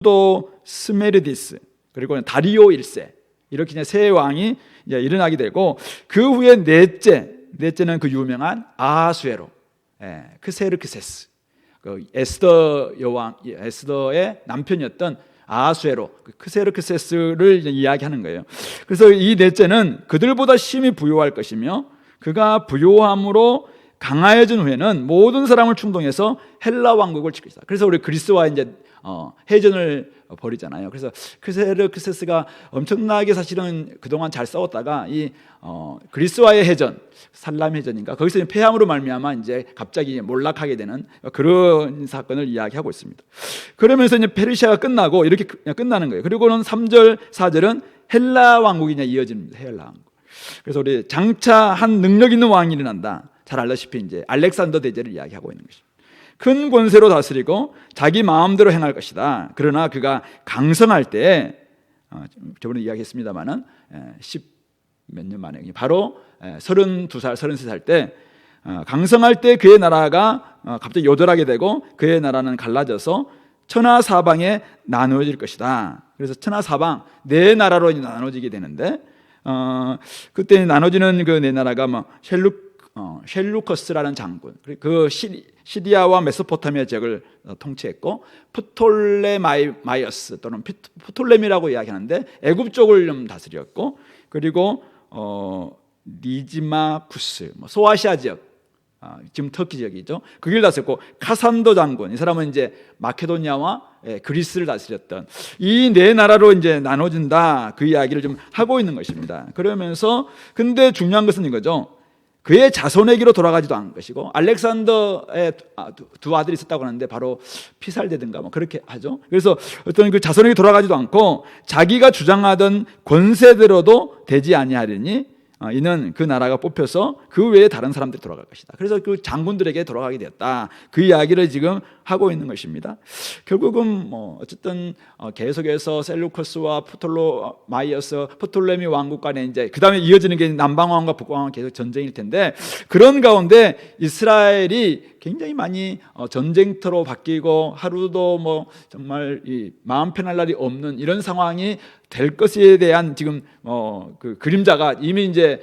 또 스메르디스 그리고 다리오 1세 이렇게 이제 세 왕이 이제 일어나게 되고 그 후에 넷째는 그 유명한 아하수에로, 크세르크세스, 그 에스더의 남편이었던 아하수에로, 크세르크세스를 이야기하는 거예요. 그래서 이 넷째는 그들보다 심히 부요할 것이며 그가 부요함으로 강하여진 후에는 모든 사람을 충동해서 헬라 왕국을 칠 것이다. 그래서 우리 그리스와 이제 해전을 벌이잖아요. 그래서 크세르크세스가 엄청나게 사실은 그동안 잘 싸웠다가 이 그리스와의 해전, 살람 해전인가 거기서 패함으로 말미암아 이제 갑자기 몰락하게 되는 그런 사건을 이야기하고 있습니다. 그러면서 이제 페르시아가 끝나고 이렇게 끝나는 거예요. 그리고는 3절, 4절은 헬라 왕국이 이제 이어집니다. 헬라 왕국. 그래서 우리 장차 한 능력 있는 왕이 일어난다. 잘 알다시피 이제 알렉산더 대제를 이야기하고 있는 것입니다. 큰 권세로 다스리고 자기 마음대로 행할 것이다. 그러나 그가 강성할 때 저번에 이야기했습니다마는 10 몇 년 만에 바로 32살, 33살 때 강성할 때 그의 나라가 갑자기 요절하게 되고 그의 나라는 갈라져서 천하사방에 나누어질 것이다. 그래서 천하사방 네 나라로 나눠지게 되는데 그때 나눠지는 그 네 나라가 뭐 셀루커스라는 장군, 그 시리아와 메소포타미아 지역을 통치했고 프톨레마이어스 또는 프톨레미라고 이야기하는데 애굽 쪽을 좀 다스렸고 그리고 니지마쿠스, 소아시아 지역, 지금 터키 지역이죠. 거기를 다스렸고 카산도 장군, 이 사람은 이제 마케도니아와 그리스를 다스렸던 이 네 나라로 이제 나눠진다. 그 이야기를 좀 하고 있는 것입니다. 그러면서 근데 중요한 것은 이거죠. 그의 자손에게로 돌아가지도 않은 것이고 알렉산더의 두 아들이 있었다고 하는데 바로 피살되든가 뭐 그렇게 하죠. 그래서 어떤 그 자손에게 돌아가지도 않고 자기가 주장하던 권세대로도 되지 아니하리니 이는 그 나라가 뽑혀서 그 외에 다른 사람들이 돌아갈 것이다. 그래서 그 장군들에게 돌아가게 되었다. 그 이야기를 지금 하고 있는 것입니다. 결국은 뭐 어쨌든 계속해서 셀루커스와 프톨로마이어스, 프톨레미 왕국 간에 이제 그 다음에 이어지는 게 남방왕과 북방왕 계속 전쟁일 텐데 그런 가운데 이스라엘이 굉장히 많이 전쟁터로 바뀌고 하루도 뭐 정말 이 마음 편할 날이 없는 이런 상황이 될 것에 대한 지금 그 그림자가 이미 이제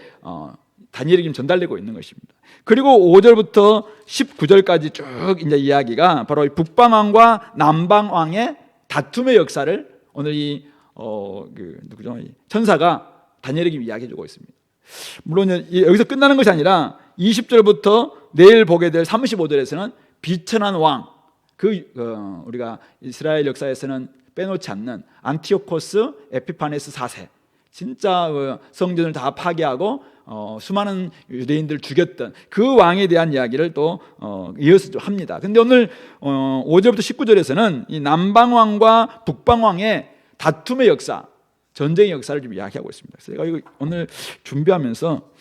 다니엘에게 지금 전달되고 있는 것입니다. 그리고 5절부터 19절까지 쭉 이제 이야기가 바로 이 북방왕과 남방왕의 다툼의 역사를 오늘 이 누구죠? 천사가 다니엘에게 이야기해주고 있습니다. 물론 여기서 끝나는 것이 아니라 20절부터 내일 보게 될 35절에서는 비천한 왕, 우리가 이스라엘 역사에서는 빼놓지 않는 안티오코스 에피파네스 4세, 진짜 성전을 다 파괴하고 수많은 유대인들을 죽였던 그 왕에 대한 이야기를 또 이어서 좀 합니다. 근데 오늘 5절부터 19절에서는 이 남방왕과 북방왕의 다툼의 역사, 전쟁의 역사를 좀 이야기하고 있습니다. 그래서 제가 이거 오늘 준비하면서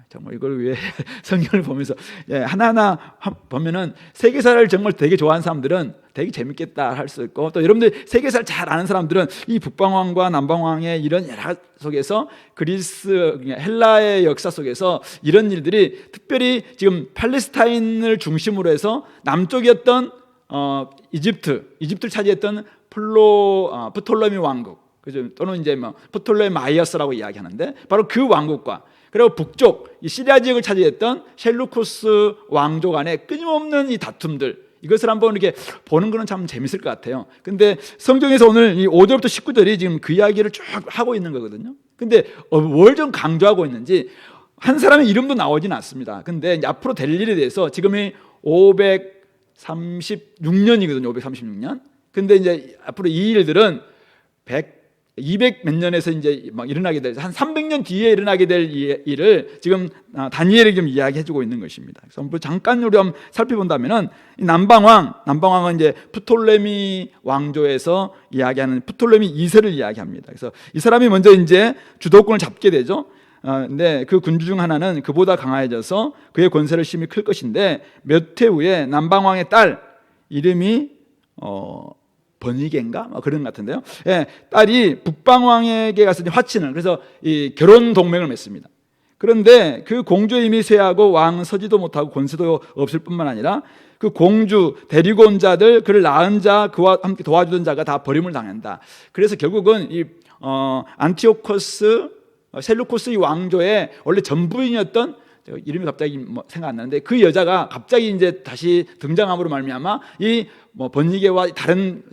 정말 이걸 왜 성경을 보면서 하나하나 보면은 세계사를 정말 되게 좋아하는 사람들은 되게 재밌겠다 할 수 있고 또 여러분들 세계사를 잘 아는 사람들은 이 북방왕과 남방왕의 이런 열화 속에서 그리스, 헬라의 역사 속에서 이런 일들이 특별히 지금 팔레스타인을 중심으로 해서 남쪽이었던 이집트를 차지했던 프톨레미 왕국, 그죠? 또는 이제 뭐 프톨레마이어스라고 이야기하는데 바로 그 왕국과 그리고 북쪽 이 시리아 지역을 차지했던 셀루쿠스 왕조 간의 끊임없는 이 다툼들, 이것을 한번 이렇게 보는 것은 참 재밌을 것 같아요. 근데 성경에서 오늘 이 5절부터 19절이 지금 그 이야기를 쭉 하고 있는 거거든요. 근데 뭘 좀 강조하고 있는지 한 사람의 이름도 나오진 않습니다. 근데 이제 앞으로 될 일에 대해서 지금이 536년이거든요. 536년. 근데 이제 앞으로 이 일들은 200 몇 년에서 이제 막 일어나게 될, 한 300년 뒤에 일어나게 될 일을 지금 다니엘에게 좀 이야기해주고 있는 것입니다. 그래서 잠깐 우리 한번 살펴본다면은 남방왕은 이제 프톨레미 왕조에서 이야기하는 프톨레미 2세를 이야기합니다. 그래서 이 사람이 먼저 이제 주도권을 잡게 되죠. 근데 그 군주 중 하나는 그보다 강해져서 그의 권세를 심히 클 것인데 몇 해 후에 남방왕의 딸 이름이 버니게인가? 그런 것 같은데요. 딸이 북방왕에게 가서 화친을, 그래서 이 결혼 동맹을 맺습니다. 그런데 그 공주의 힘이 쇠하고 왕은 서지도 못하고 권세도 없을 뿐만 아니라 그 공주 데리고 온 자들, 그를 낳은 자, 그와 함께 도와주던 자가 다 버림을 당한다. 그래서 결국은 이 안티오코스 셀루코스 이 왕조의 원래 전부인이었던, 이름이 갑자기 생각 안 나는데, 그 여자가 갑자기 이제 다시 등장함으로 말미암아 이 번니게와 다른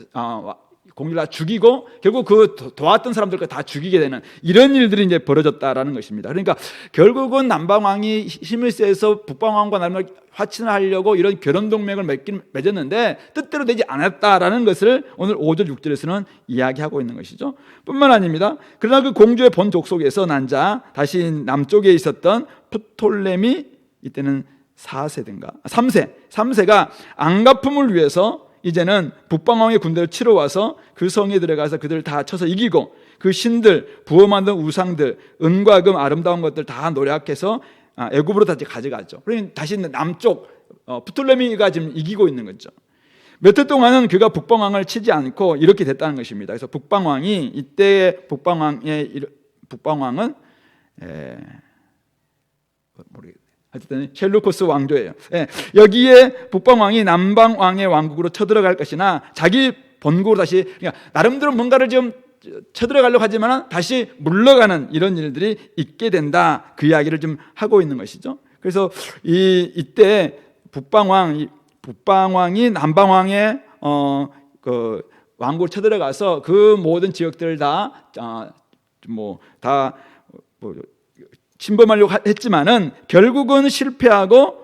공주를 다 죽이고 결국 그 도왔던 사람들과 다 죽이게 되는 이런 일들이 이제 벌어졌다라는 것입니다. 그러니까 결국은 남방왕이 힘을 세서 북방왕과 나름을 화친을 하려고 이런 결혼 동맹을 맺었는데 뜻대로 되지 않았다라는 것을 오늘 5절 6절에서는 이야기하고 있는 것이죠. 뿐만 아닙니다. 그러나 그 공주의 본 족속에서 난 자, 다시 남쪽에 있었던 프톨레미, 이때는 4세든가 3세가 안가품을 위해서 이제는 북방왕의 군대를 치러 와서 그 성에 들어가서 그들을 다 쳐서 이기고 그 신들, 부어 만든 우상들, 은과 금, 아름다운 것들 다 노력해서 애굽으로 다시 가져가죠. 그러니 다시 남쪽 프톨레미가 지금 이기고 있는 거죠. 몇 해 동안은 그가 북방왕을 치지 않고 이렇게 됐다는 것입니다. 그래서 북방왕이, 이때의 북방왕은 모르겠어요. 어쨌든 셀루코스 왕조예요. 여기에 북방왕이 남방왕의 왕국으로 쳐들어갈 것이나 자기 본국으로 다시, 그러니까 나름대로 뭔가를 좀 쳐들어가려고 하지만 다시 물러가는 이런 일들이 있게 된다, 그 이야기를 좀 하고 있는 것이죠. 그래서 이때 북방왕이 남방왕의 그 왕국을 쳐들어가서 그 모든 지역들을 다 침범하려고 했지만은 결국은 실패하고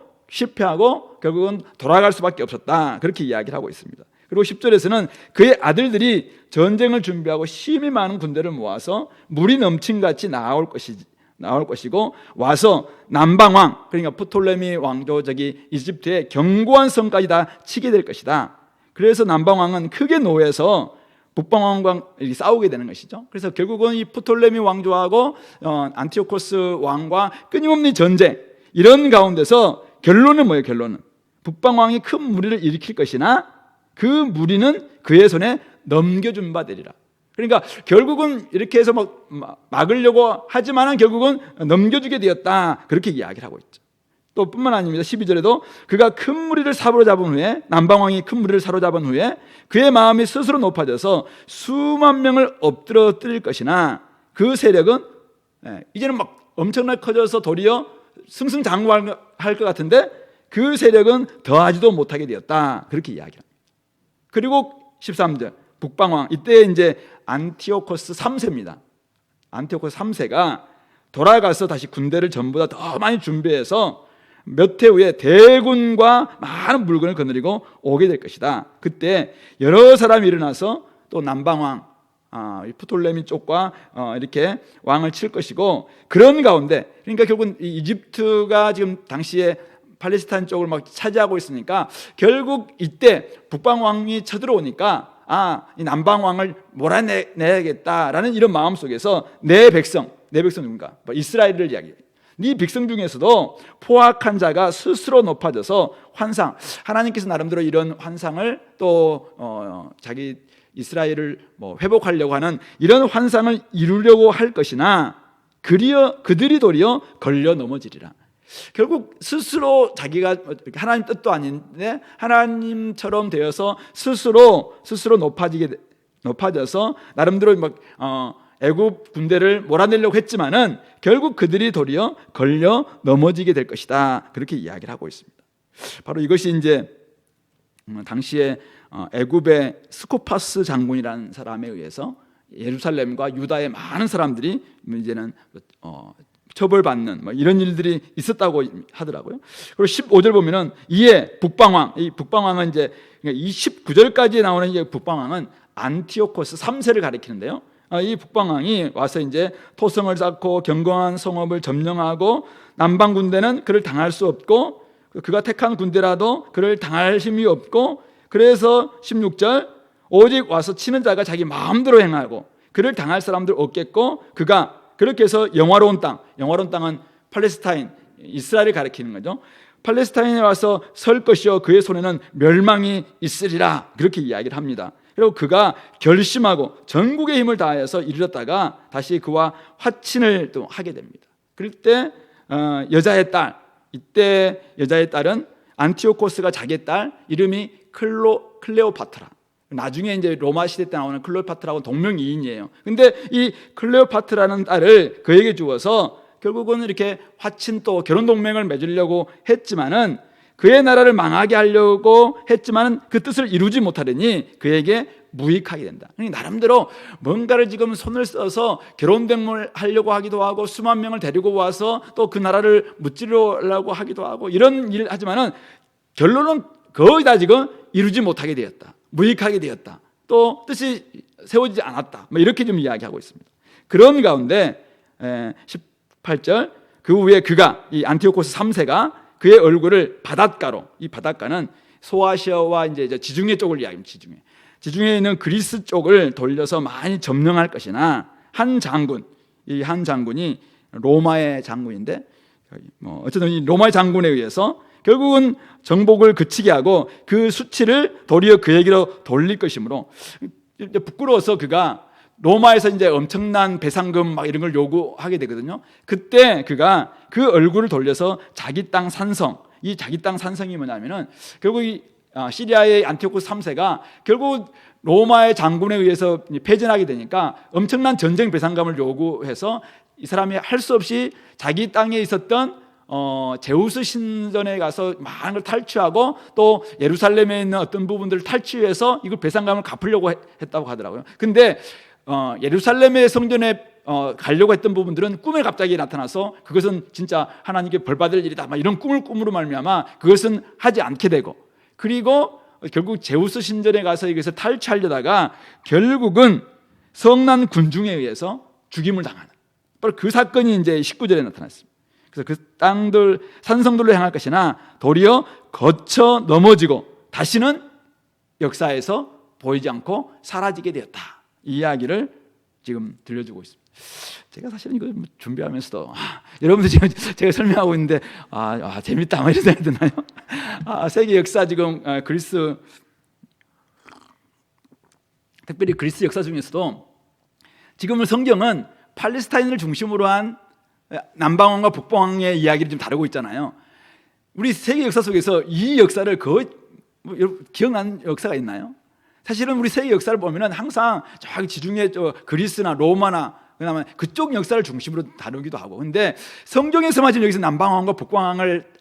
결국은 돌아갈 수밖에 없었다, 그렇게 이야기를 하고 있습니다. 그리고 10절에서는 그의 아들들이 전쟁을 준비하고 심히 많은 군대를 모아서 물이 넘친같이 나올 것이고 와서 남방왕, 그러니까 프톨레미 왕조 이집트의 견고한 성까지 다 치게 될 것이다. 그래서 남방왕은 크게 노해서 북방왕과 싸우게 되는 것이죠. 그래서 결국은 이 프톨레미 왕조하고 안티오코스 왕과 끊임없는 전쟁, 이런 가운데서 결론은 뭐예요? 결론은 북방왕이 큰 무리를 일으킬 것이나 그 무리는 그의 손에 넘겨준 바 되리라. 그러니까 결국은 이렇게 해서 막으려고 하지만은 결국은 넘겨주게 되었다, 그렇게 이야기를 하고 있죠. 또 뿐만 아닙니다. 12절에도 그가 큰 무리를 사로잡은 후에, 남방왕이 큰 무리를 사로잡은 후에 그의 마음이 스스로 높아져서 수만 명을 엎드러뜨릴 것이나 그 세력은 이제는 막 엄청나게 커져서 도리어 승승장구할 것 같은데 그 세력은 더하지도 못하게 되었다, 그렇게 이야기합니다. 그리고 13절 북방왕, 이때 이제 안티오코스 3세입니다. 안티오코스 3세가 돌아가서 다시 군대를 전부 더 많이 준비해서 몇 해 후에 대군과 많은 물건을 거느리고 오게 될 것이다. 그때 여러 사람이 일어나서 또 남방왕 프톨레미 쪽과 이렇게 왕을 칠 것이고, 그런 가운데, 그러니까 결국은 이집트가 지금 당시에 팔레스타인 쪽을 막 차지하고 있으니까 결국 이때 북방왕이 쳐들어오니까 이 남방왕을 몰아내야겠다라는 이런 마음 속에서 내 백성 누군가? 이스라엘을 이야기해요. 네 백성 중에서도 포악한 자가 스스로 높아져서 환상, 하나님께서 나름대로 이런 환상을 또 자기 이스라엘을 회복하려고 하는 이런 환상을 이루려고 할 것이나 그들이 도리어 걸려 넘어지리라. 결국 스스로 자기가 하나님 뜻도 아닌데 하나님처럼 되어서 스스로 높아져서 나름대로 애굽 군대를 몰아내려고 했지만은 결국 그들이 도리어 걸려 넘어지게 될 것이다, 그렇게 이야기를 하고 있습니다. 바로 이것이 이제 당시에 애굽의 스코파스 장군이라는 사람에 의해서 예루살렘과 유다의 많은 사람들이 이제는 처벌받는 이런 일들이 있었다고 하더라고요. 그리고 15절 보면은 이에 북방왕은 이제 29절까지 나오는 이 북방왕은 안티오코스 3세를 가리키는데요. 이 북방왕이 와서 이제 토성을 쌓고 견고한 성읍을 점령하고 남방 군대는 그를 당할 수 없고 그가 택한 군대라도 그를 당할 힘이 없고, 그래서 16절 오직 와서 치는 자가 자기 마음대로 행하고 그를 당할 사람들 없겠고 그가 그렇게 해서 영화로운 땅은 팔레스타인, 이스라엘을 가리키는 거죠. 팔레스타인에 와서 설 것이요 그의 손에는 멸망이 있으리라, 그렇게 이야기를 합니다. 그리고 그가 결심하고 전국의 힘을 다해서 이르렀다가 다시 그와 화친을 또 하게 됩니다. 그럴 때 여자의 딸, 이때 여자의 딸은 안티오코스가 자기의 딸 이름이 클레오파트라. 나중에 이제 로마 시대 때 나오는 클레오파트라하고 동명이인이에요. 근데 이 클레오파트라는 딸을 그에게 주어서 결국은 이렇게 화친 또 결혼 동맹을 맺으려고 했지만은 그의 나라를 망하게 하려고 했지만은 그 뜻을 이루지 못하려니 그에게 무익하게 된다. 그러니까 나름대로 뭔가를 지금 손을 써서 결혼 동맹을 하려고 하기도 하고 수만 명을 데리고 와서 또 그 나라를 무찌르려고 하기도 하고 이런 일을 하지만은 결론은 거의 다 지금 이루지 못하게 되었다. 무익하게 되었다. 또 뜻이 세워지지 않았다. 뭐 이렇게 좀 이야기하고 있습니다. 그런 가운데 18절 그 후에 그가 이 안티오코스 3세가 그의 얼굴을 바닷가로, 이 바닷가는 소아시아와 이제 지중해 쪽을 이야기합니다. 지중해에 있는 그리스 쪽을 돌려서 많이 점령할 것이나 한 장군, 이 한 장군이 로마의 장군인데 뭐 어쨌든 이 로마의 장군에 의해서 결국은 정복을 그치게 하고 그 수치를 도리어 그에게로 돌릴 것이므로 부끄러워서 그가 로마에서 이제 엄청난 배상금 막 이런 걸 요구하게 되거든요. 그때 그가 그 얼굴을 돌려서 자기 땅 산성, 이 자기 땅 산성이 뭐냐면은 결국 이 시리아의 안티오코스 3세가 결국 로마의 장군에 의해서 패전하게 되니까 엄청난 전쟁 배상금을 요구해서 이 사람이 할 수 없이 자기 땅에 있었던 제우스 신전에 가서 많은 걸 탈취하고 또 예루살렘에 있는 어떤 부분들을 탈취해서 이걸 배상금을 갚으려고 했다고 하더라고요. 근데 예루살렘의 성전에 가려고 했던 부분들은 꿈에 갑자기 나타나서 그것은 진짜 하나님께 벌받을 일이다 막 이런 꿈을 꿈으로 말미암아 그것은 하지 않게 되고, 그리고 결국 제우스 신전에 가서 이것을 탈취하려다가 결국은 성난 군중에 의해서 죽임을 당하는 바로 그 사건이 이제 19절에 나타났습니다. 그래서 그 땅들 산성들로 향할 것이나 도리어 거쳐 넘어지고 다시는 역사에서 보이지 않고 사라지게 되었다. 이 이야기를 지금 들려주고 있습니다. 제가 사실은 이거 준비하면서도 여러분들 지금 제가 설명하고 있는데 재밌다 뭐 이런 생각이 드나요? 세계 역사 지금 그리스, 특별히 그리스 역사 중에서도 지금은 성경은 팔레스타인을 중심으로 한 남방왕과 북방왕의 이야기를 좀 다루고 있잖아요. 우리 세계 역사 속에서 이 역사를 거의 기억나는 역사가 있나요? 사실은 우리 세계 역사를 보면은 항상 저기 지중해 그리스나 로마나 그다음에 그쪽 역사를 중심으로 다루기도 하고, 근데 성경에서만 지금 여기서 남방왕과 북방왕을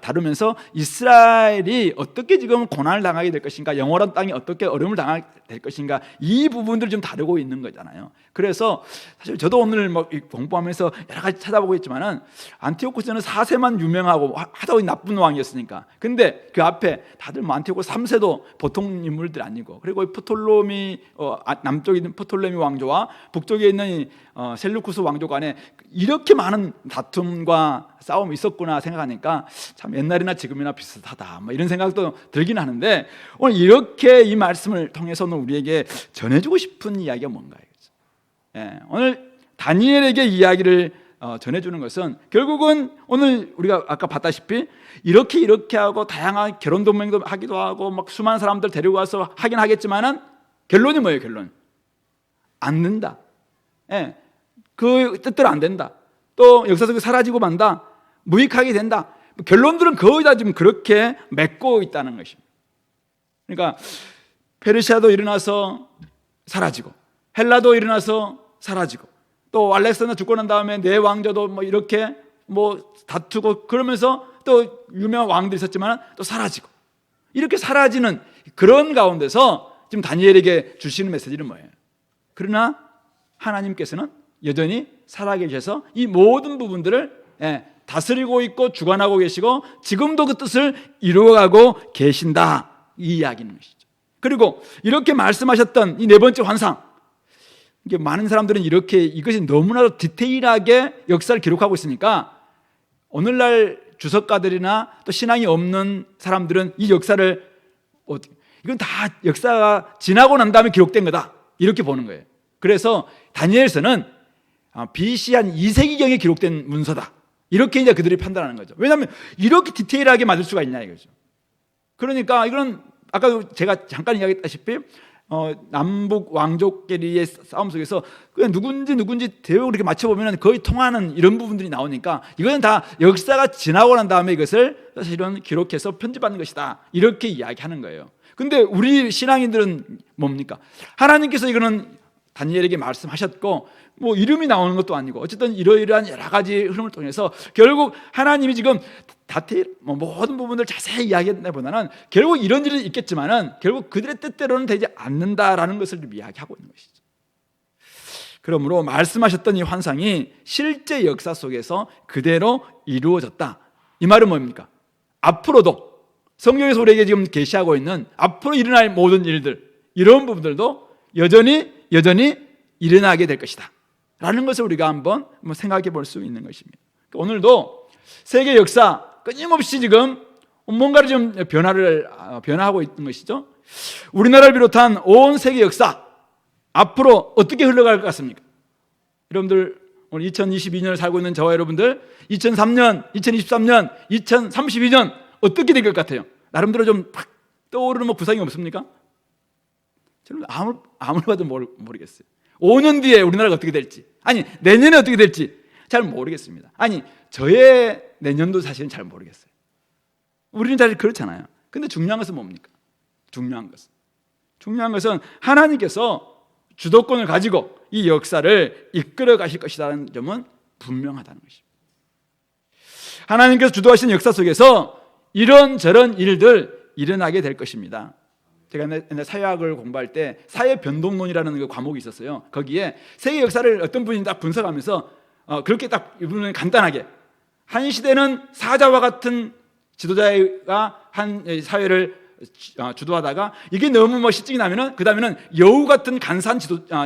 다루면서 이스라엘이 어떻게 지금 고난을 당하게 될 것인가, 영원한 땅이 어떻게 어려움을 당하게 될 것인가, 이 부분들을 좀 다루고 있는 거잖아요. 그래서 사실 저도 오늘 뭐 공부하면서 여러 가지 찾아보고 있지만은 안티오코스는 4세만 유명하고 하도 나쁜 왕이었으니까. 근데 그 앞에 다들 뭐 안티오코스 3세도 보통 인물들 아니고, 그리고 프톨로미 남쪽에 있는 프톨레미 왕조와 북쪽에 있는 셀루쿠스 왕조 간에 이렇게 많은 다툼과 싸움이 있었구나 생각하니까 참 옛날이나 지금이나 비슷하다 뭐 이런 생각도 들긴 하는데, 오늘 이렇게 이 말씀을 통해서는 우리에게 전해주고 싶은 이야기가 뭔가요? 오늘 다니엘에게 이야기를 전해주는 것은 결국은 오늘 우리가 아까 봤다시피 이렇게 하고 다양한 결혼 동맹도 하기도 하고 막 수많은 사람들 데리고 와서 하긴 하겠지만은 결론이 뭐예요? 결론 안 된다. 그 뜻대로 안 된다. 또 역사 속에 사라지고 만다. 무익하게 된다. 결론들은 거의 다 지금 그렇게 맺고 있다는 것입니다. 그러니까 페르시아도 일어나서 사라지고, 헬라도 일어나서 사라지고, 또 알렉산더 죽고 난 다음에 네 왕조도 뭐 이렇게 뭐 다투고 그러면서 또 유명한 왕들이 있었지만 또 사라지고, 이렇게 사라지는 그런 가운데서 지금 다니엘에게 주시는 메시지는 뭐예요? 그러나 하나님께서는 여전히 살아계셔서 이 모든 부분들을 다스리고 있고 주관하고 계시고 지금도 그 뜻을 이루어가고 계신다, 이 이야기는 것이죠. 그리고 이렇게 말씀하셨던 이 네 번째 환상, 이게 많은 사람들은 이렇게 이것이 너무나도 디테일하게 역사를 기록하고 있으니까 오늘날 주석가들이나 또 신앙이 없는 사람들은 이 역사를 이건 다 역사가 지나고 난 다음에 기록된 거다 이렇게 보는 거예요. 그래서 다니엘서는 BC 한 2세기경에 기록된 문서다 이렇게 이제 그들이 판단하는 거죠. 왜냐하면 이렇게 디테일하게 맞을 수가 있냐 이거죠. 그러니까 이거는 아까 제가 잠깐 이야기했다시피 남북 왕족끼리의 싸움 속에서 그냥 누군지 대역을 이렇게 맞춰보면 거의 통하는 이런 부분들이 나오니까 이거는 다 역사가 지나고 난 다음에 이것을 사실은 기록해서 편집하는 것이다, 이렇게 이야기하는 거예요. 근데 우리 신앙인들은 뭡니까? 하나님께서 이거는 다니엘에게 말씀하셨고 뭐 이름이 나오는 것도 아니고 어쨌든 이러이러한 여러 가지 흐름을 통해서 결국 하나님이 지금 모든 부분을 자세히 이야기하기보다는 결국 이런 일이 있겠지만은 결국 그들의 뜻대로는 되지 않는다라는 것을 이야기하고 있는 것이죠. 그러므로 말씀하셨던 이 환상이 실제 역사 속에서 그대로 이루어졌다. 이 말은 뭡니까? 앞으로도 성경에서 우리에게 지금 계시하고 있는 앞으로 일어날 모든 일들, 이런 부분들도 여전히 일어나게 될 것이다 라는 것을 우리가 한번 생각해 볼 수 있는 것입니다. 오늘도 세계 역사 끊임없이 지금 뭔가를 좀 변화하고 있는 것이죠. 우리나라를 비롯한 온 세계 역사 앞으로 어떻게 흘러갈 것 같습니까? 여러분들 오늘 2022년을 살고 있는 저와 여러분들 2003년, 2023년, 2032년 어떻게 될 것 같아요? 나름대로 좀 팍 떠오르는 구상이 없습니까? 저는 아무리 봐도 모르겠어요. 5년 뒤에 우리나라가 어떻게 될지, 아니 내년에 어떻게 될지 잘 모르겠습니다. 아니 저의 내년도 사실은 잘 모르겠어요. 우리는 사실 그렇잖아요. 근데 중요한 것은 뭡니까? 중요한 것은 하나님께서 주도권을 가지고 이 역사를 이끌어 가실 것이라는 점은 분명하다는 것입니다. 하나님께서 주도하신 역사 속에서 이런저런 일들 일어나게 될 것입니다. 제가 옛날 사회학을 공부할 때 사회 변동론이라는 그 과목이 있었어요. 거기에 세계 역사를 어떤 분이 딱 분석하면서 그렇게 딱 이분은 간단하게 한 시대는 사자와 같은 지도자가 한 사회를 주도하다가 이게 너무 실증이 나면은 그 다음에는 여우 같은 간사한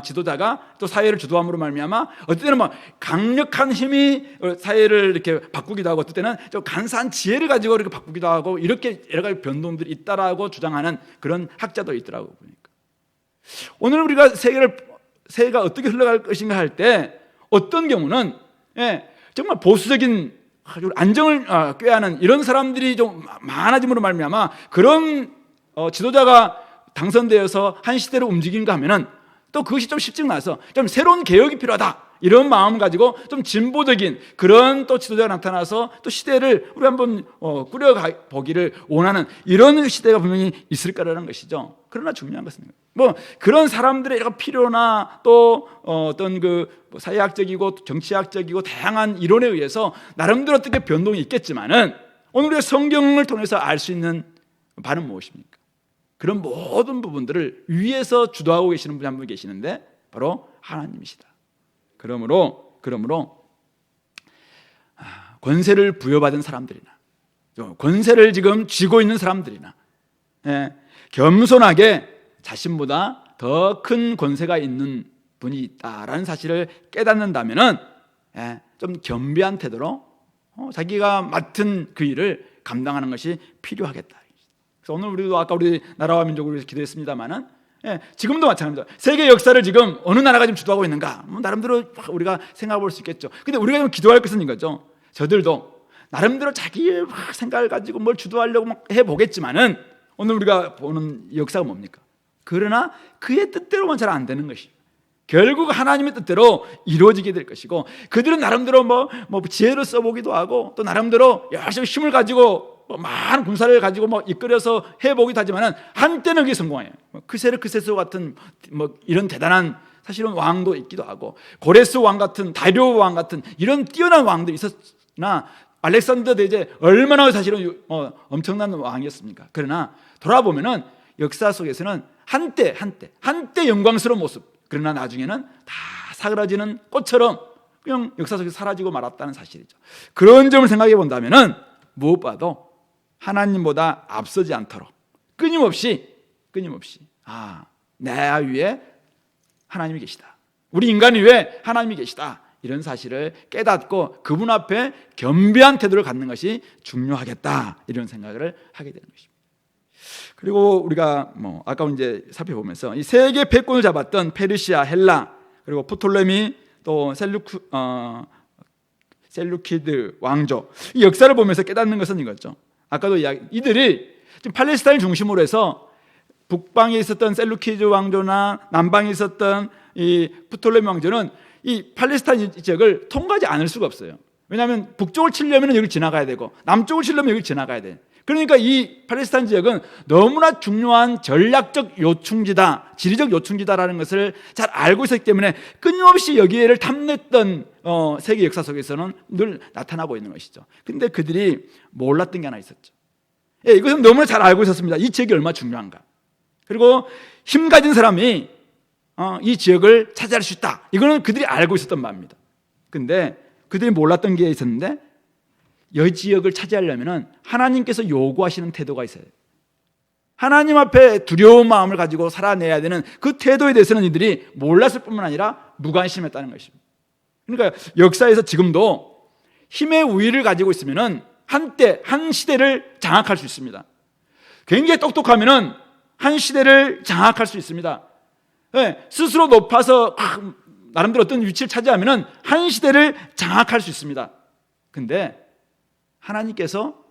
지도자가 또 사회를 주도함으로 말미암아 어떨 때는 강력한 힘이 사회를 이렇게 바꾸기도 하고 어떨 때는 좀 간사한 지혜를 가지고 이렇게 바꾸기도 하고 이렇게 여러 가지 변동들이 있다라고 주장하는 그런 학자도 있더라고 보니까. 오늘 우리가 세계가 어떻게 흘러갈 것인가 할 때 어떤 경우는 정말 보수적인 안정을 꾀하는 이런 사람들이 좀 많아짐으로 말미암아 그런 지도자가 당선되어서 한 시대를 움직인가 하면은 또 그것이 좀 실증나서 좀 새로운 개혁이 필요하다 이런 마음을 가지고 좀 진보적인 그런 또 지도자가 나타나서 또 시대를 우리 한번 꾸려보기를 원하는 이런 시대가 분명히 있을 거라는 것이죠. 그러나 중요한 것은 그런 사람들의 필요나 또 어떤 사회학적이고 정치학적이고 다양한 이론에 의해서 나름대로 어떻게 변동이 있겠지만은 오늘 우리가 성경을 통해서 알 수 있는 바는 무엇입니까? 그런 모든 부분들을 위에서 주도하고 계시는 분이 한 분 계시는데 바로 하나님이시다. 그러므로 권세를 부여받은 사람들이나 권세를 지금 쥐고 있는 사람들이나 겸손하게 자신보다 더 큰 권세가 있는 분이 있다라는 사실을 깨닫는다면은 좀 겸비한 태도로 자기가 맡은 그 일을 감당하는 것이 필요하겠다. 그래서 오늘 우리도 아까 우리 나라와 민족을 위해서 기도했습니다만은 지금도 마찬가지입니다. 세계 역사를 지금 어느 나라가 지금 주도하고 있는가? 나름대로 우리가 생각해 볼 수 있겠죠. 근데 우리가 좀 기도할 것은 이거죠. 저들도 나름대로 자기의 생각을 가지고 뭘 주도하려고 해보겠지만은 오늘 우리가 보는 역사가 뭡니까? 그러나 그의 뜻대로만 잘 안 되는 것이 결국 하나님의 뜻대로 이루어지게 될 것이고 그들은 나름대로 지혜를 써보기도 하고 또 나름대로 열심히 힘을 가지고 많은 군사를 가지고 이끌어서 해보기도 하지만은 한때는 그게 성공해요. 크세르크세스 같은 이런 대단한 사실은 왕도 있기도 하고 고레스 왕 같은 다리오 왕 같은 이런 뛰어난 왕들이 있었으나 알렉산더 대제 얼마나 사실은 엄청난 왕이었습니까? 그러나 돌아보면은 역사 속에서는 한때 영광스러운 모습, 그러나 나중에는 다 사그라지는 꽃처럼 그냥 역사 속에서 사라지고 말았다는 사실이죠. 그런 점을 생각해 본다면은 무엇보다도 하나님보다 앞서지 않도록 끊임없이 내 위에 하나님이 계시다, 우리 인간 위에 하나님이 계시다, 이런 사실을 깨닫고 그분 앞에 겸비한 태도를 갖는 것이 중요하겠다, 이런 생각을 하게 되는 것입니다. 그리고 우리가 아까 이제 살펴보면서 이 세계 패권을 잡았던 페르시아, 헬라, 그리고 프톨레미, 또 셀루키드 왕조, 이 역사를 보면서 깨닫는 것은 이거죠. 아까도 이들이 지금 팔레스타인 중심으로 해서 북방에 있었던 셀루키드 왕조나 남방에 있었던 이 프톨레미 왕조는 이 팔레스타인 지역을 통과하지 않을 수가 없어요. 왜냐하면 북쪽을 치려면 여기를 지나가야 되고 남쪽을 치려면 여기를 지나가야 돼. 그러니까 이 팔레스타인 지역은 너무나 중요한 전략적 요충지다, 지리적 요충지다라는 것을 잘 알고 있었기 때문에 끊임없이 여기를 탐냈던 세계 역사 속에서는 늘 나타나고 있는 것이죠. 근데 그들이 몰랐던 게 하나 있었죠. 예, 이것은 너무나 잘 알고 있었습니다. 이 지역이 얼마나 중요한가. 그리고 힘 가진 사람이 이 지역을 차지할 수 있다. 이거는 그들이 알고 있었던 바입니다. 근데 그들이 몰랐던 게 있었는데, 이 지역을 차지하려면 하나님께서 요구하시는 태도가 있어요. 하나님 앞에 두려운 마음을 가지고 살아내야 되는 그 태도에 대해서는 이들이 몰랐을 뿐만 아니라 무관심했다는 것입니다. 그러니까 역사에서 지금도 힘의 우위를 가지고 있으면 한때 한 시대를 장악할 수 있습니다. 굉장히 똑똑하면 한 시대를 장악할 수 있습니다. 네, 스스로 높아서 나름대로 어떤 위치를 차지하면 한 시대를 장악할 수 있습니다. 근데 하나님께서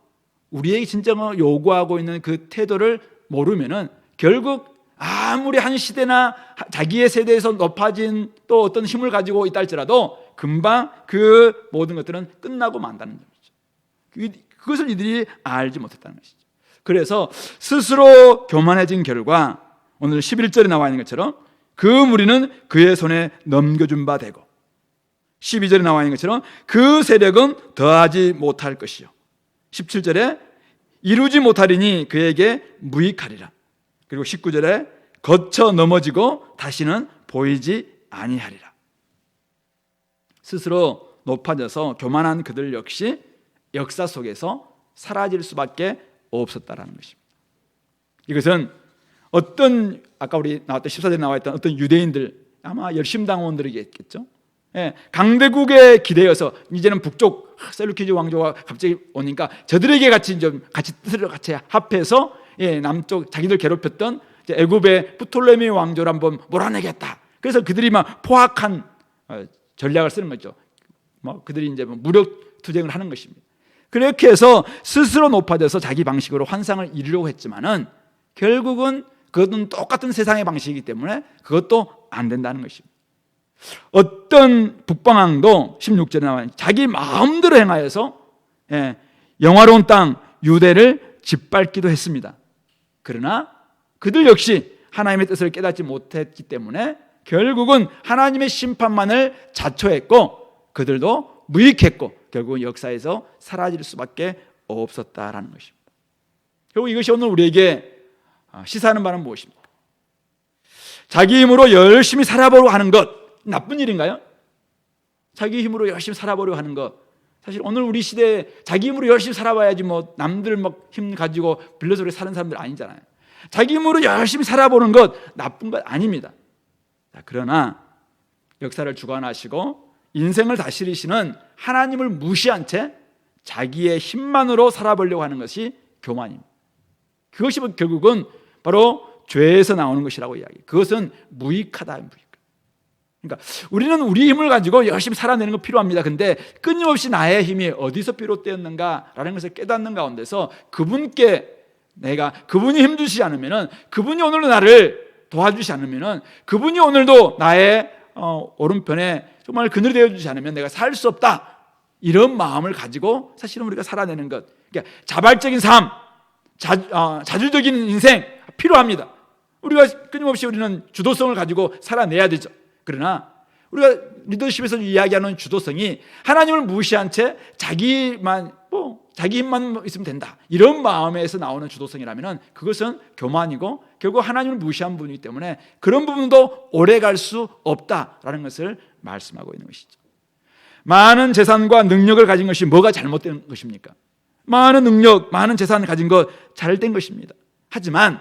우리에게 진정으로 요구하고 있는 그 태도를 모르면은 결국 아무리 한 시대나 자기의 세대에서 높아진 또 어떤 힘을 가지고 있다 할지라도 금방 그 모든 것들은 끝나고 만다는 점이죠. 그것을 이들이 알지 못했다는 것이죠. 그래서 스스로 교만해진 결과 오늘 11절에 나와 있는 것처럼 그 무리는 그의 손에 넘겨준 바 되고, 12절에 나와 있는 것처럼 그 세력은 더하지 못할 것이요, 17절에 이루지 못하리니 그에게 무익하리라, 그리고 19절에 거쳐 넘어지고 다시는 보이지 아니하리라. 스스로 높아져서 교만한 그들 역시 역사 속에서 사라질 수밖에 없었다라는 것입니다. 이것은 어떤 아까 우리 나왔던 14절에 나와 있던 어떤 유대인들, 아마 열심당원들이겠죠. 예, 강대국에 기대어서 이제는 북쪽 셀루키드 왕조가 갑자기 오니까 저들에게 같이 뜻을 같이 합해서 남쪽 자기들 괴롭혔던 애굽의 프톨레미 왕조를 한번 몰아내겠다. 그래서 그들이 막 포악한 전략을 쓰는 거죠. 그들이 이제 무력 투쟁을 하는 것입니다. 그렇게 해서 스스로 높아져서 자기 방식으로 환상을 이루려고 했지만은 결국은 그것은 똑같은 세상의 방식이기 때문에 그것도 안 된다는 것입니다. 어떤 북방왕도 16절에 나와요. 자기 마음대로 행하여서 영화로운 땅 유대를 짓밟기도 했습니다. 그러나 그들 역시 하나님의 뜻을 깨닫지 못했기 때문에 결국은 하나님의 심판만을 자초했고 그들도 무익했고 결국은 역사에서 사라질 수밖에 없었다라는 것입니다. 결국 이것이 오늘 우리에게 시사하는 바는 무엇입니까? 자기 힘으로 열심히 살아보려고 하는 것 나쁜 일인가요? 자기 힘으로 열심히 살아보려고 하는 것, 사실 오늘 우리 시대에 자기 힘으로 열심히 살아봐야지 뭐 남들 막 힘 가지고 빌려서 사는 사람들 아니잖아요. 자기 힘으로 열심히 살아보는 것 나쁜 것 아닙니다. 그러나 역사를 주관하시고 인생을 다스리시는 하나님을 무시한 채 자기의 힘만으로 살아보려고 하는 것이 교만입니다. 그것이 결국은 바로 죄에서 나오는 것이라고 이야기해요. 그것은 무익하다. 그러니까 우리는 우리 힘을 가지고 열심히 살아내는 거 필요합니다. 근데 끊임없이 나의 힘이 어디서 비롯되었는가라는 것을 깨닫는 가운데서 그분이 힘 주시지 않으면은, 그분이 오늘도 나를 도와주시지 않으면은, 그분이 오늘도 나의 오른편에 정말 그늘이 되어주지 않으면 내가 살 수 없다. 이런 마음을 가지고 사실은 우리가 살아내는 것, 그러니까 자발적인 삶, 자주적인 인생 필요합니다. 우리가 끊임없이 우리는 주도성을 가지고 살아내야 되죠. 그러나 우리가 리더십에서 이야기하는 주도성이 하나님을 무시한 채 자기 힘만 있으면 된다, 이런 마음에서 나오는 주도성이라면 그것은 교만이고 결국 하나님을 무시한 분이기 때문에 그런 부분도 오래 갈 수 없다라는 것을 말씀하고 있는 것이죠. 많은 재산과 능력을 가진 것이 뭐가 잘못된 것입니까? 많은 능력, 많은 재산을 가진 것 잘된 것입니다. 하지만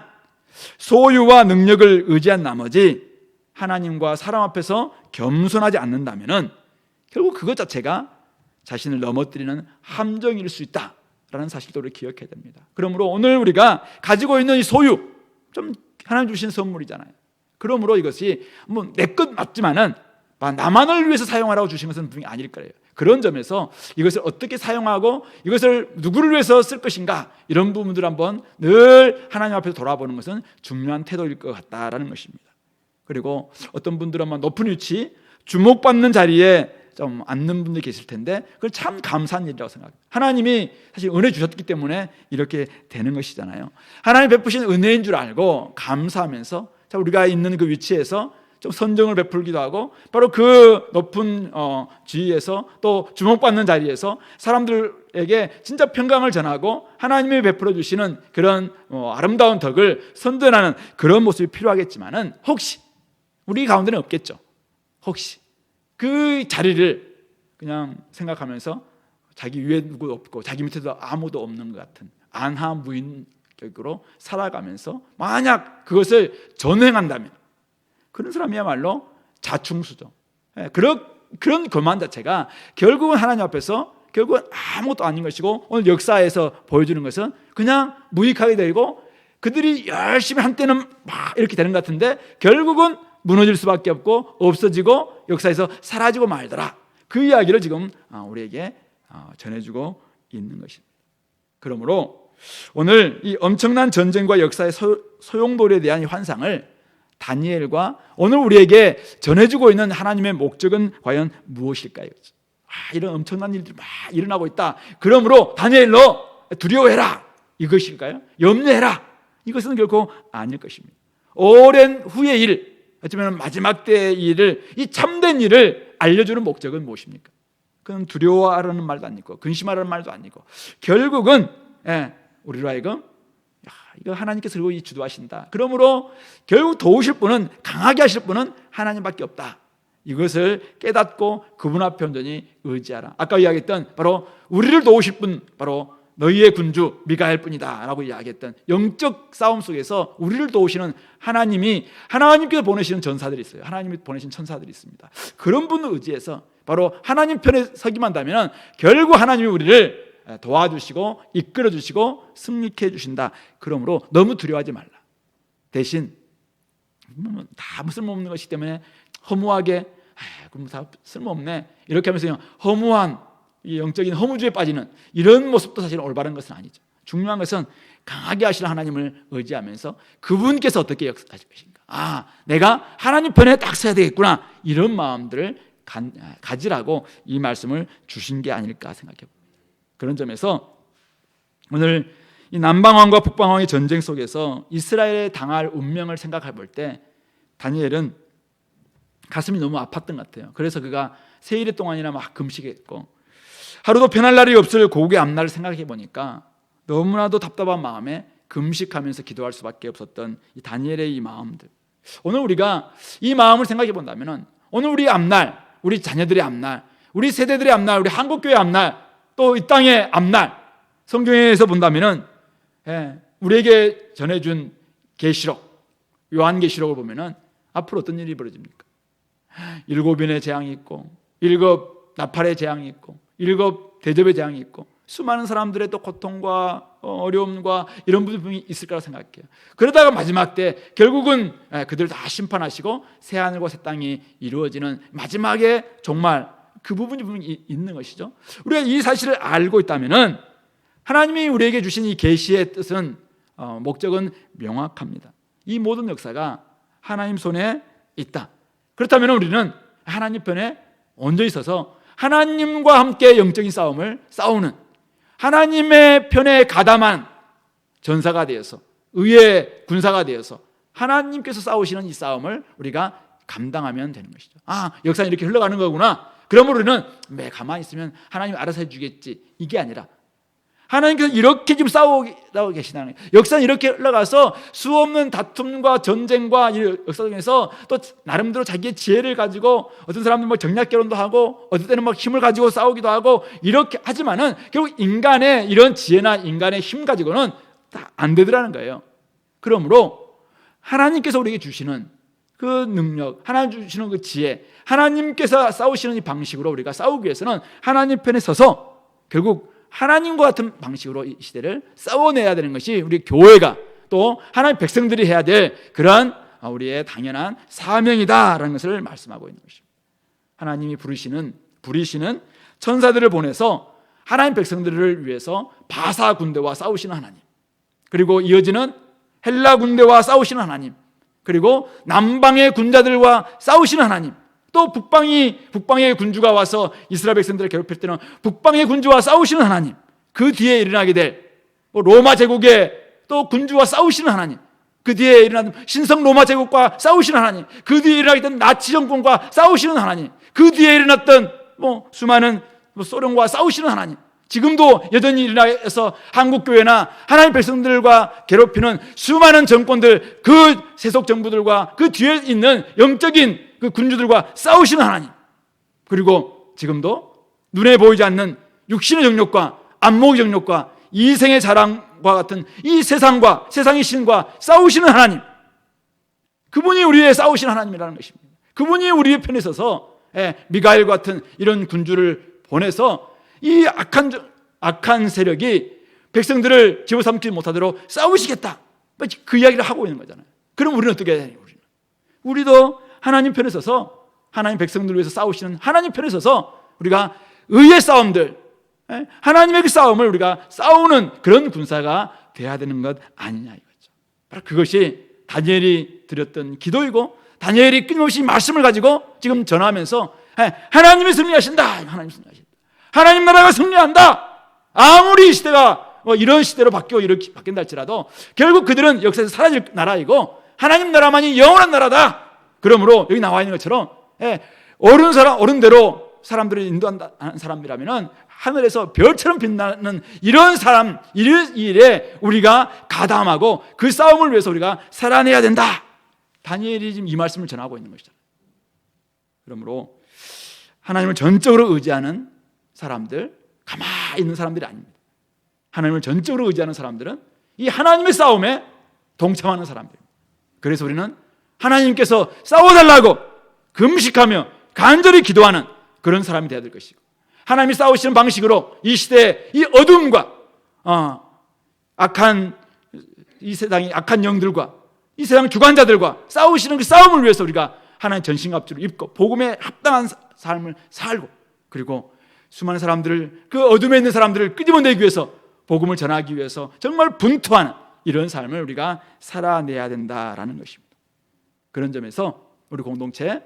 소유와 능력을 의지한 나머지 하나님과 사람 앞에서 겸손하지 않는다면 결국 그것 자체가 자신을 넘어뜨리는 함정일 수 있다라는 사실도 우리 기억해야 됩니다. 그러므로 오늘 우리가 가지고 있는 이 소유, 좀 하나님 주신 선물이잖아요. 그러므로 이것이 내 것 맞지만은 나만을 위해서 사용하라고 주신 것은 분명히 아닐 거예요. 그런 점에서 이것을 어떻게 사용하고 이것을 누구를 위해서 쓸 것인가, 이런 부분들 한번 늘 하나님 앞에서 돌아보는 것은 중요한 태도일 것 같다라는 것입니다. 그리고 어떤 분들은 높은 위치, 주목받는 자리에 좀 앉는 분들이 계실 텐데 그건 참 감사한 일이라고 생각합니다. 하나님이 사실 은혜 주셨기 때문에 이렇게 되는 것이잖아요. 하나님 베푸신 은혜인 줄 알고 감사하면서 우리가 있는 그 위치에서 좀 선정을 베풀기도 하고, 바로 그 높은 지위에서 또 주목받는 자리에서 사람들에게 진짜 평강을 전하고 하나님이 베풀어 주시는 그런 아름다운 덕을 선전하는 그런 모습이 필요하겠지만은, 혹시 우리 가운데는 없겠죠. 혹시 그 자리를 그냥 생각하면서 자기 위에 누구도 없고 자기 밑에도 아무도 없는 것 같은 안하무인격으로 살아가면서 만약 그것을 전행한다면 그런 사람이야말로 자충수죠. 그런 교만 자체가 결국은 하나님 앞에서 결국은 아무것도 아닌 것이고, 오늘 역사에서 보여주는 것은 그냥 무익하게 되고 그들이 열심히 한때는 막 이렇게 되는 것 같은데 결국은 무너질 수밖에 없고 없어지고 역사에서 사라지고 말더라. 그 이야기를 지금 우리에게 전해주고 있는 것입니다. 그러므로 오늘 이 엄청난 전쟁과 역사의 소용돌이에 대한 이 환상을 다니엘과 오늘 우리에게 전해주고 있는 하나님의 목적은 과연 무엇일까요? 이런 엄청난 일들이 막 일어나고 있다. 그러므로 다니엘 너 두려워해라, 이것일까요? 염려해라, 이것은 결코 아닐 것입니다. 오랜 후의 일, 어쩌면 마지막 때의 일을, 이 참된 일을 알려주는 목적은 무엇입니까? 그건 두려워하라는 말도 아니고 근심하라는 말도 아니고, 결국은 우리로 하여금 이거 하나님께서 그리고 주도하신다. 그러므로 결국 도우실 분은, 강하게 하실 분은 하나님밖에 없다. 이것을 깨닫고 그분 앞에 온전히 의지하라. 아까 이야기했던 바로 우리를 도우실 분, 바로 너희의 군주 미가엘 뿐이다 라고 이야기했던 영적 싸움 속에서 우리를 도우시는 하나님께서 보내시는 전사들이 있어요. 하나님이 보내신 천사들이 있습니다. 그런 분을 의지해서 바로 하나님 편에 서기만 한다면 결국 하나님이 우리를 도와주시고 이끌어주시고 승리케 해주신다. 그러므로 너무 두려워하지 말라. 대신 다 쓸모없는 것이기 때문에 허무하게 그럼 다 쓸모없네 이렇게 하면서 그냥 허무한 이 영적인 허무주의에 빠지는 이런 모습도 사실 올바른 것은 아니죠. 중요한 것은 강하게 하실 하나님을 의지하면서 그분께서 어떻게 역사하실 것인가, 내가 하나님 편에 딱 서야 되겠구나, 이런 마음들을 가지라고 이 말씀을 주신 게 아닐까 생각해 봅니다. 그런 점에서 오늘 이 남방왕과 북방왕의 전쟁 속에서 이스라엘에 당할 운명을 생각해 볼 때 다니엘은 가슴이 너무 아팠던 것 같아요. 그래서 그가 세 일 동안이나 막 금식했고, 하루도 편할 날이 없을 고국의 앞날을 생각해 보니까 너무나도 답답한 마음에 금식하면서 기도할 수밖에 없었던 이 다니엘의 이 마음들, 오늘 우리가 이 마음을 생각해 본다면 오늘 우리 앞날, 우리 자녀들의 앞날, 우리 세대들의 앞날, 우리 한국교회의 앞날, 또 이 땅의 앞날, 성경에서 본다면 우리에게 전해준 계시록, 요한계시록을 보면 앞으로 어떤 일이 벌어집니까? 7인의 재앙이 있고 7 나팔의 재앙이 있고 7 대접의 재앙이 있고 수많은 사람들의 또 고통과 어려움과 이런 부분이 있을 거라고 생각해요. 그러다가 마지막 때 결국은 그들 다 심판하시고 새 하늘과 새 땅이 이루어지는 마지막에 정말 그 부분이 있는 것이죠. 우리가 이 사실을 알고 있다면 하나님이 우리에게 주신 이 계시의 뜻은 목적은 명확합니다. 이 모든 역사가 하나님 손에 있다. 그렇다면 우리는 하나님 편에 얹어 있어서 하나님과 함께 영적인 싸움을 싸우는, 하나님의 편에 가담한 전사가 되어서, 의의 군사가 되어서 하나님께서 싸우시는 이 싸움을 우리가 감당하면 되는 것이죠. 역사는 이렇게 흘러가는 거구나. 그러므로 우리는 매 가만히 있으면 하나님이 알아서 해주겠지, 이게 아니라 하나님께서 이렇게 지금 싸우고 계시다는 거예요. 역사는 이렇게 흘러가서 수없는 다툼과 전쟁과 이 역사 중에서 또 나름대로 자기의 지혜를 가지고 어떤 사람들은 뭐 정략 결혼도 하고 어떤 때는 막 힘을 가지고 싸우기도 하고 이렇게 하지만은 결국 인간의 이런 지혜나 인간의 힘 가지고는 다 안 되더라는 거예요. 그러므로 하나님께서 우리에게 주시는 그 능력, 하나님 주시는 그 지혜, 하나님께서 싸우시는 이 방식으로 우리가 싸우기 위해서는 하나님 편에 서서 결국 하나님과 같은 방식으로 이 시대를 싸워내야 되는 것이 우리 교회가 또 하나님 백성들이 해야 될 그런 우리의 당연한 사명이다라는 것을 말씀하고 있는 것입니다. 하나님이 부리시는 천사들을 보내서 하나님 백성들을 위해서 바사 군대와 싸우시는 하나님, 그리고 이어지는 헬라 군대와 싸우시는 하나님, 그리고 남방의 군자들과 싸우시는 하나님, 또 북방의 군주가 와서 이스라엘 백성들을 괴롭힐 때는 북방의 군주와 싸우시는 하나님, 그 뒤에 일어나게 될 로마 제국의 또 군주와 싸우시는 하나님, 그 뒤에 일어난 신성 로마 제국과 싸우시는 하나님, 그 뒤에 일어나게 된 나치 정권과 싸우시는 하나님, 그 뒤에 일어났던 수많은 소련과 싸우시는 하나님, 지금도 여전히 일어나서 한국교회나 하나님 백성들과 괴롭히는 수많은 정권들, 그 세속 정부들과 그 뒤에 있는 영적인 그 군주들과 싸우시는 하나님, 그리고 지금도 눈에 보이지 않는 육신의 정욕과 안목의 정욕과 이생의 자랑과 같은 이 세상과 세상의 신과 싸우시는 하나님, 그분이 우리의 싸우시는 하나님이라는 것입니다. 그분이 우리의 편에 서서 미가엘 같은 이런 군주를 보내서 이 악한 세력이 백성들을 집어삼지 못하도록 싸우시겠다, 그 이야기를 하고 있는 거잖아요. 그럼 우리는 어떻게 해야 돼요? 우리도 하나님 편에 서서 하나님 백성들을 위해서 싸우시는 하나님 편에 서서 우리가 의의 싸움들, 하나님의 그 싸움을 우리가 싸우는 그런 군사가 돼야 되는 것 아니냐 이거죠. 바로 그것이 다니엘이 드렸던 기도이고, 다니엘이 끊임없이 말씀을 가지고 지금 전하면서 하나님이 승리하신다, 하나님 승리하신다, 하나님 나라가 승리한다. 아무리 이 시대가 이런 시대로 이렇게 바뀐다 할지라도 결국 그들은 역사에서 사라질 나라이고 하나님 나라만이 영원한 나라다. 그러므로 여기 나와 있는 것처럼 어른대로 사람들을 인도하는 사람이라면 하늘에서 별처럼 빛나는 이런 사람, 이런 일에 우리가 가담하고 그 싸움을 위해서 우리가 살아내야 된다. 다니엘이 지금 이 말씀을 전하고 있는 것이죠. 그러므로 하나님을 전적으로 의지하는 사람들, 가만히 있는 사람들이 아닙니다. 하나님을 전적으로 의지하는 사람들은 이 하나님의 싸움에 동참하는 사람들입니다. 그래서 우리는 하나님께서 싸워달라고 금식하며 간절히 기도하는 그런 사람이 되어야 될 것이고, 하나님이 싸우시는 방식으로 이 시대의 이 어둠과 악한 이 세상의 악한 영들과 이 세상 주관자들과 싸우시는 그 싸움을 위해서 우리가 하나님 전신갑주를 입고 복음에 합당한 삶을 살고, 그리고 수많은 사람들을, 그 어둠에 있는 사람들을 끄집어내기 위해서 복음을 전하기 위해서 정말 분투하는 이런 삶을 우리가 살아내야 된다라는 것입니다. 그런 점에서 우리 공동체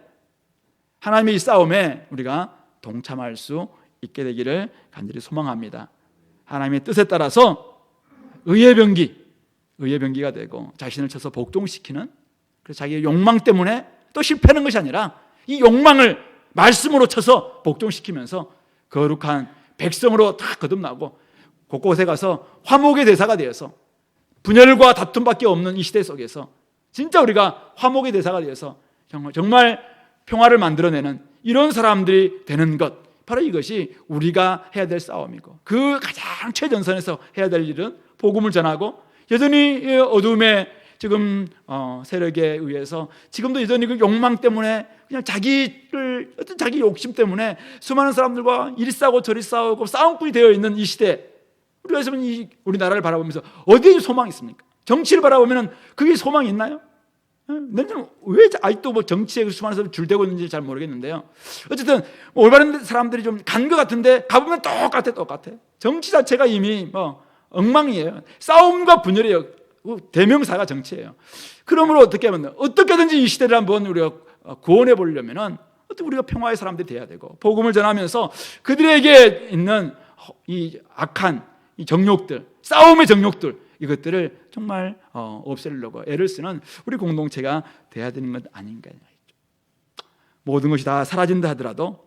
하나님의 이 싸움에 우리가 동참할 수 있게 되기를 간절히 소망합니다. 하나님의 뜻에 따라서 의의 병기가 되고 자신을 쳐서 복종시키는, 그래서 자기의 욕망 때문에 또 실패하는 것이 아니라 이 욕망을 말씀으로 쳐서 복종시키면서 거룩한 백성으로 다 거듭나고 곳곳에 가서 화목의 대사가 되어서 분열과 다툼밖에 없는 이 시대 속에서 진짜 우리가 화목의 대사가 되어서 정말 평화를 만들어내는 이런 사람들이 되는 것, 바로 이것이 우리가 해야 될 싸움이고, 그 가장 최전선에서 해야 될 일은 복음을 전하고, 여전히 어둠의 지금 세력에 의해서 지금도 여전히 그 욕망 때문에 그냥 자기 욕심 때문에 수많은 사람들과 이리 싸우고 저리 싸우고 싸움꾼이 되어 있는 이 시대, 우리가 있으면 우리나라를 바라보면서 어디에 소망이 있습니까? 정치를 바라보면 그게 소망이 있나요? 왜 아직도 정치에 수많은 사람들이 줄대고 있는지 잘 모르겠는데요. 어쨌든 올바른 사람들이 좀 간 것 같은데 가보면 똑같아. 정치 자체가 이미 엉망이에요. 싸움과 분열이에요. 대명사가 정치예요. 그러므로 어떻게든지 이 시대를 한번 우리가 구원해 보려면은 어떻게 우리가 평화의 사람들이 돼야 되고, 복음을 전하면서 그들에게 있는 이 악한 이 정욕들, 싸움의 정욕들, 이것들을 정말 없애려고 애를 쓰는 우리 공동체가 돼야 되는 것 아닌가. 모든 것이 다 사라진다 하더라도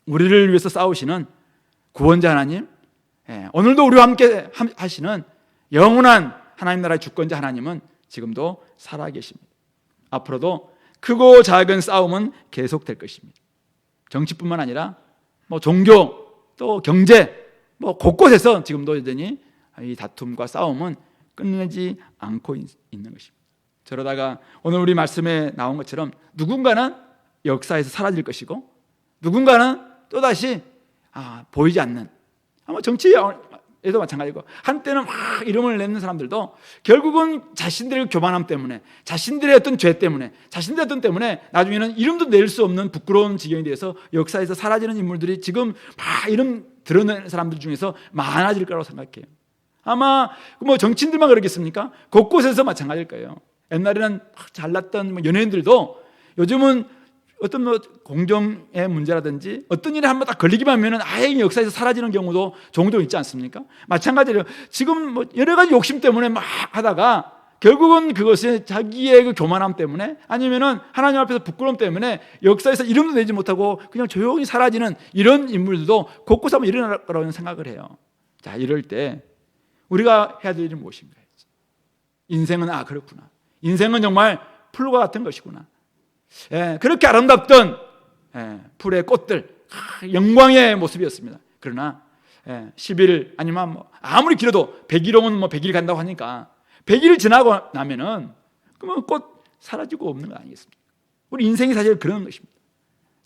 우리를 위해서 싸우시는 구원자 하나님, 오늘도 우리와 함께 하시는 영원한 하나님 나라의 주권자 하나님은 지금도 살아계십니다. 앞으로도 크고 작은 싸움은 계속될 것입니다. 정치뿐만 아니라 종교, 또 경제, 곳곳에서 지금도 여전히 이 다툼과 싸움은 끝내지 않고 있는 것입니다. 저러다가 오늘 우리 말씀에 나온 것처럼 누군가는 역사에서 사라질 것이고, 누군가는 또다시 보이지 않는, 아마 정치에 에도 마찬가지고, 한때는 막 이름을 내는 사람들도 결국은 자신들의 교만함 때문에, 자신들의 어떤 죄 때문에, 자신들의 어떤 때문에 나중에는 이름도 낼 수 없는 부끄러운 지경이 돼서 역사에서 사라지는 인물들이 지금 막 이름 드러낸 사람들 중에서 많아질 거라고 생각해요. 아마 뭐 정치인들만 그러겠습니까? 곳곳에서 마찬가지일 거예요. 옛날에는 잘났던 연예인들도 요즘은 어떤 뭐 공정의 문제라든지 어떤 일에 한번 딱 걸리기만 하면 아예 역사에서 사라지는 경우도 종종 있지 않습니까? 마찬가지로 지금 뭐 여러 가지 욕심 때문에 막 하다가 결국은 그것이 자기의 그 교만함 때문에, 아니면은 하나님 앞에서 부끄러움 때문에 역사에서 이름도 내지 못하고 그냥 조용히 사라지는 이런 인물들도 곳곳에 한번 일어날 거라고 생각을 해요. 자, 이럴 때 우리가 해야 될 일은 무엇인가? 인생은 그렇구나. 인생은 정말 풀과 같은 것이구나. 그렇게 아름답던 풀의 꽃들, 영광의 모습이었습니다. 그러나 10일 아니면 뭐 아무리 길어도 100일이면 뭐 100일 간다고 하니까 100일 지나고 나면은 그러면 꽃 사라지고 없는 거 아니겠습니까? 우리 인생이 사실 그런 것입니다.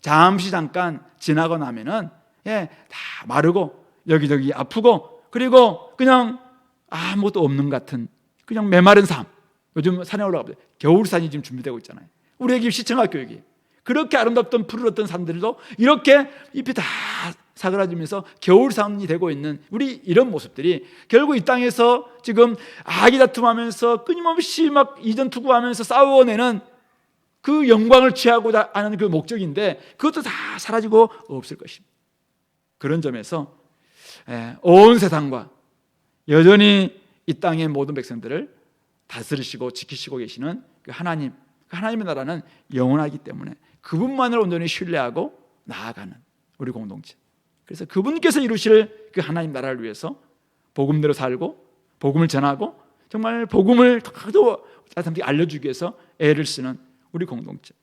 잠시 잠깐 지나고 나면은 다 마르고 여기저기 아프고, 그리고 그냥 아무것도 없는 것 같은 그냥 메마른 삶. 요즘 산에 올라가면 겨울산이 지금 준비되고 있잖아요. 우리에게 시청학교 여기 그렇게 아름답던 푸르렀던 산들도 이렇게 잎이 다 사그라지면서 겨울산이 되고 있는 우리 이런 모습들이 결국 이 땅에서 지금 아기다툼하면서 끊임없이 막 이전 투구하면서 싸워내는 그 영광을 취하고자 하는 그 목적인데, 그것도 다 사라지고 없을 것입니다. 그런 점에서 온 세상과 여전히 이 땅의 모든 백성들을 다스리시고 지키시고 계시는 그 하나님, 그 하나님의 나라는 영원하기 때문에 그분만을 온전히 신뢰하고 나아가는 우리 공동체. 그래서 그분께서 이루실 그 하나님 나라를 위해서 복음대로 살고 복음을 전하고 정말 복음을 더 사람들에게 알려주기 위해서 애를 쓰는 우리 공동체.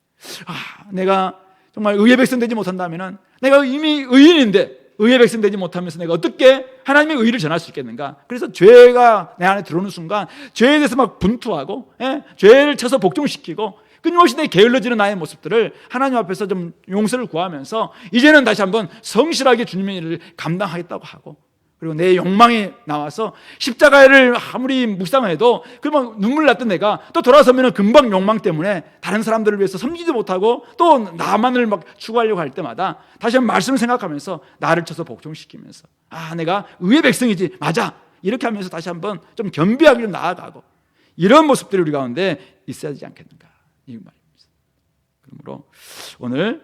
내가 정말 의의 백성 되지 못한다면, 내가 이미 의인인데 의의 백성 되지 못하면서 내가 어떻게 하나님의 의를 전할 수 있겠는가? 그래서 죄가 내 안에 들어오는 순간 죄에 대해서 막 분투하고 죄를 쳐서 복종시키고 끊임없이 내 게을러지는 나의 모습들을 하나님 앞에서 좀 용서를 구하면서 이제는 다시 한번 성실하게 주님의 일을 감당하겠다고 하고, 그리고 내 욕망이 나와서 십자가를 아무리 묵상해도 그만 눈물 났던 내가 또 돌아서면 금방 욕망 때문에 다른 사람들을 위해서 섬기지 못하고 또 나만을 막 추구하려고 할 때마다 다시 한번 말씀을 생각하면서 나를 쳐서 복종시키면서 내가 의의 백성이지, 맞아, 이렇게 하면서 다시 한번 좀 겸비하게 나아가고, 이런 모습들이 우리 가운데 있어야 되지 않겠는가, 이 말입니다. 그러므로 오늘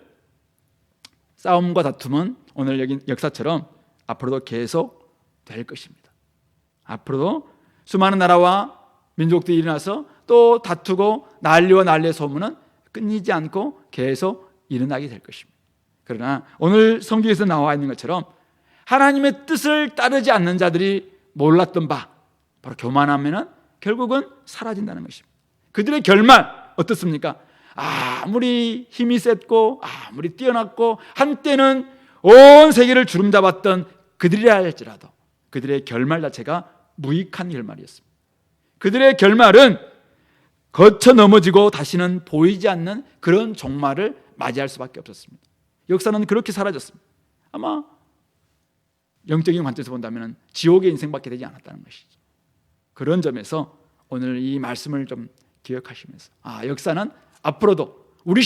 싸움과 다툼은 오늘 여기 역사처럼 앞으로도 계속 될 것입니다. 앞으로도 수많은 나라와 민족들이 일어나서 또 다투고 난리와 난리의 소문은 끊이지 않고 계속 일어나게 될 것입니다. 그러나 오늘 성경에서 나와 있는 것처럼 하나님의 뜻을 따르지 않는 자들이 몰랐던 바, 바로 교만하면은 결국은 사라진다는 것입니다. 그들의 결말 어떻습니까? 아무리 힘이 셌고 아무리 뛰어났고 한때는 온 세계를 주름잡았던 그들이라 할지라도 그들의 결말 자체가 무익한 결말이었습니다. 그들의 결말은 거쳐 넘어지고 다시는 보이지 않는 그런 종말을 맞이할 수밖에 없었습니다. 역사는 그렇게 사라졌습니다. 아마 영적인 관점에서 본다면 지옥의 인생밖에 되지 않았다는 것이죠. 그런 점에서 오늘 이 말씀을 좀 기억하시면서 역사는 앞으로도 우리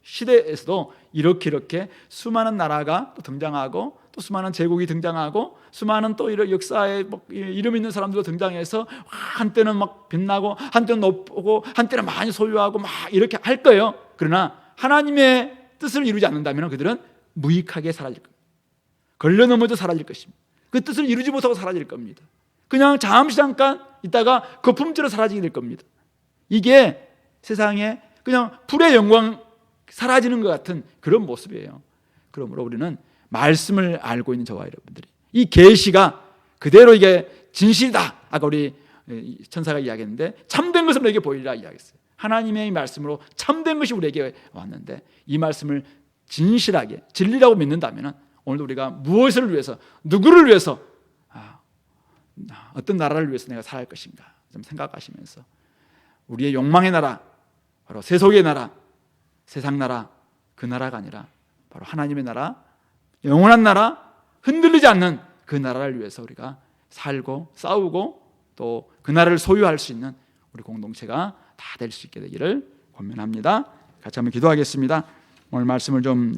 시대에서도 이렇게 수많은 나라가 또 등장하고 또 수많은 제국이 등장하고 수많은 또 이런 역사에 이름 있는 사람들도 등장해서 한때는 막 빛나고 한때는 높고 한때는 많이 소유하고 막 이렇게 할 거예요. 그러나 하나님의 뜻을 이루지 않는다면 그들은 무익하게 사라질 겁니다. 걸려 넘어져 사라질 것입니다. 그 뜻을 이루지 못하고 사라질 겁니다. 그냥 잠시 잠깐 있다가 거품처럼 사라지게 될 겁니다. 이게 세상에 그냥 불의 영광 사라지는 것 같은 그런 모습이에요. 그러므로 우리는 말씀을 알고 있는 저와 여러분들이 이 계시가 그대로 이게 진실이다. 아까 우리 천사가 이야기했는데 참된 것을 우리에게 보이리라 이야기했어요. 하나님의 말씀으로 참된 것이 우리에게 왔는데 이 말씀을 진실하게 진리라고 믿는다면 오늘도 우리가 무엇을 위해서, 누구를 위해서, 어떤 나라를 위해서 내가 살아갈 것인가 좀 생각하시면서 우리의 욕망의 나라, 바로 세속의 나라, 세상 나라, 그 나라가 아니라 바로 하나님의 나라, 영원한 나라, 흔들리지 않는 그 나라를 위해서 우리가 살고 싸우고 또 그 나라를 소유할 수 있는 우리 공동체가 다 될 수 있게 되기를 권면합니다. 같이 한번 기도하겠습니다. 오늘 말씀을 좀